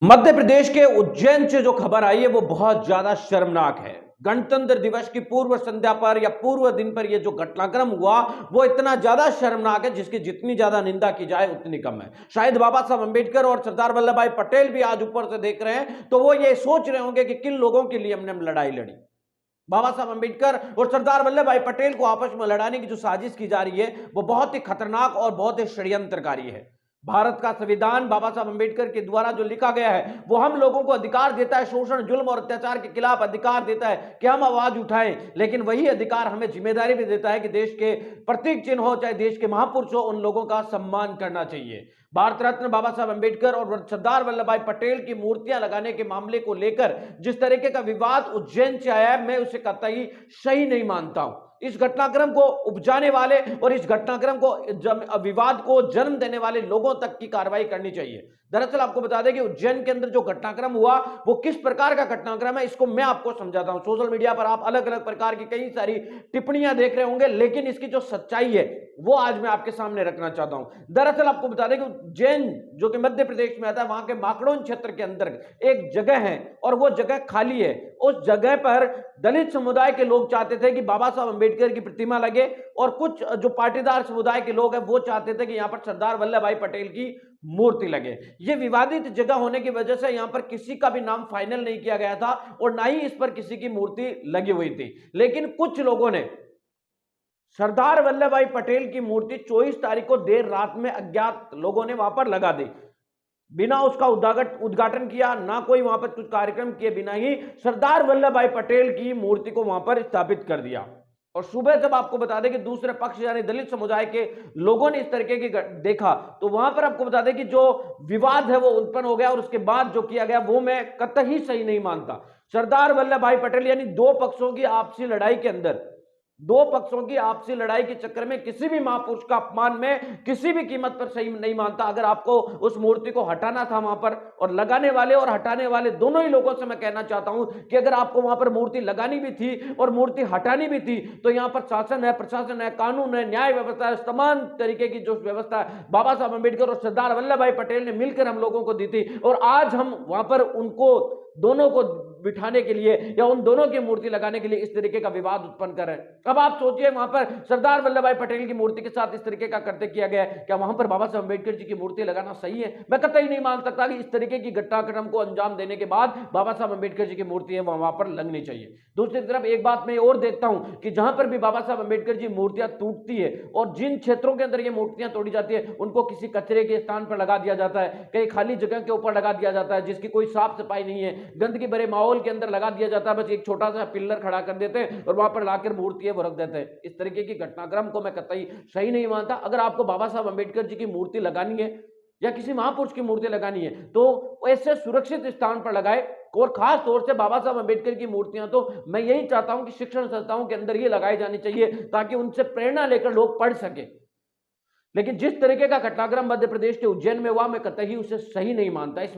मध्य प्रदेश के उज्जैन से जो खबर आई है वो बहुत ज्यादा शर्मनाक है। गणतंत्र दिवस की पूर्व संध्या पर या पूर्व दिन पर यह जो घटनाक्रम हुआ वो इतना ज्यादा शर्मनाक है जिसकी जितनी ज्यादा निंदा की जाए उतनी कम है। शायद बाबा साहब अंबेडकर और सरदार वल्लभ भाई पटेल भी आज ऊपर से देख रहे हैं तो वो ये सोच रहे होंगे कि किन लोगों के लिए हमने लड़ाई लड़ी। बाबा साहब अंबेडकर और सरदार वल्लभ भाई पटेल को आपस में लड़ाने की जो साजिश की जा रही है वो बहुत ही खतरनाक और बहुत ही षड्यंत्रकारी है। भारत का संविधान बाबा साहब अंबेडकर के द्वारा जो लिखा गया है वो हम लोगों को अधिकार देता है, शोषण जुल्म और अत्याचार के खिलाफ अधिकार देता है कि हम आवाज उठाएं, लेकिन वही अधिकार हमें जिम्मेदारी भी देता है कि देश के प्रतीक चिन्ह हो चाहे देश के महापुरुष हो उन लोगों का सम्मान करना चाहिए। भारत रत्न बाबा साहब अंबेडकर और सरदार वल्लभ भाई पटेल की मूर्तियां लगाने के मामले को लेकर जिस तरीके का विवाद उज्जैन से आया है मैं उसे कतई सही नहीं मानता हूं। इस घटनाक्रम को उपजाने वाले और इस घटनाक्रम को विवाद को जन्म देने वाले लोगों तक की कार्रवाई करनी चाहिए। दरअसल आपको बता दें कि उज्जैन के अंदर जो घटनाक्रम हुआ वो किस प्रकार का घटनाक्रम है इसको मैं आपको समझाता हूं। सोशल मीडिया पर आप अलग अलग प्रकार की कई सारी टिप्पणियां देख रहे होंगे लेकिन इसकी जो सच्चाई है वो आज मैं आपके सामने रखना चाहता हूं। दरअसल आपको बता दें कि उज्जैन जो कि मध्य प्रदेश में आता है वहां के माकड़ौन क्षेत्र के अंदर एक जगह है और वो जगह खाली है। उस जगह पर दलित समुदाय के लोग चाहते थे कि बाबा साहब अंबेडकर की प्रतिमा लगे और कुछ जो पाटीदार समुदाय के लोग हैं वो चाहते थे कि यहां पर सरदार वल्लभ भाई पटेल की मूर्ति लगे। ये विवादित जगह होने की वजह से यहां पर किसी का भी नाम फाइनल नहीं किया गया था और ना ही इस पर किसी की मूर्ति लगी हुई थी, लेकिन कुछ लोगों ने सरदार वल्लभ भाई पटेल की मूर्ति 24 तारीख को देर रात में अज्ञात लोगों ने वहां पर लगा दी, बिना उसका उद्घाटन किया, ना कोई वहां पर कुछ कार्यक्रम किए बिना ही सरदार वल्लभ भाई पटेल की मूर्ति को वहां पर स्थापित कर दिया। और सुबह जब आपको बता दें कि दूसरे पक्ष यानी दलित समुदाय के लोगों ने इस तरीके की देखा तो वहां पर आपको बता दें कि जो विवाद है वो उत्पन्न हो गया और उसके बाद जो किया गया वो मैं कतई सही नहीं मानता। सरदार वल्लभ भाई पटेल यानी दो पक्षों की आपसी लड़ाई के अंदर, दो पक्षों की आपसी लड़ाई के चक्कर में किसी भी महापुरुष का अपमान में किसी भी कीमत पर सही नहीं मानता। अगर आपको उस मूर्ति को हटाना था वहां पर, और लगाने वाले और हटाने वाले दोनों ही लोगों से मैं कहना चाहता हूं कि अगर आपको वहां पर मूर्ति लगानी भी थी और मूर्ति हटानी भी थी तो यहां पर शासन है, प्रशासन है, कानून है, न्याय व्यवस्था है, तमाम तरीके की जो व्यवस्था है बाबा साहब अंबेडकर और सरदार वल्लभ भाई पटेल ने मिलकर हम लोगों को दी थी। और आज हम वहां पर उनको दोनों को बिठाने के लिए या उन दोनों की मूर्ति लगाने के लिए इस तरीके का विवाद उत्पन्न कर रहे हैं। अब आप सोचिए वहां पर सरदार वल्लभ भाई पटेल की मूर्ति के साथ इस तरीके का करते किया गया है, क्या वहां पर बाबा साहब अंबेडकर जी की मूर्ति लगाना सही है? मैं कतई नहीं मान सकता कि इस तरीके की घटनाक्रम को अंजाम देने के बाद बाबा साहब अंबेडकर जी की मूर्ति है वहां पर लगनी चाहिए। दूसरी तरफ एक बात मैं और देखता हूं कि जहां पर भी बाबा साहब अंबेडकर जी मूर्तियां टूटती है और जिन क्षेत्रों के अंदर ये मूर्तियां तोड़ी जाती है उनको किसी कचरे के स्थान पर लगा दिया जाता है, कहीं खाली जगह के ऊपर लगा दिया जाता है जिसकी कोई साफ सफाई नहीं है, गंदगी भरे माहौल के अंदर लगा दिया जाता है, बस एक छोटा सा पिल्लर खड़ा कर देते हैं और वहां पर लाकर मूर्ति है वो रख देते हैं। इस तरीके की घटनाक्रम को मैं कतई सही नहीं मानता। अगर आपको बाबा साहब अंबेडकर जी की मूर्ति लगानी है या किसी महापुरुष की मूर्ति लगानी है तो ऐसे सुरक्षित स्थान पर लगाए, और खास तौर से बाबा साहब अंबेडकर की मूर्तियां तो मैं यही चाहता हूं कि शिक्षण संस्थाओं के अंदर ये लगाई जानी चाहिए ताकि उनसे प्रेरणा लेकर लोग पढ़ सके। लेकिन जिस तरीके का घटनाक्रम मध्य प्रदेश के उज्जैन में हुआ मैं कतई उसे सही नहीं मानता। इस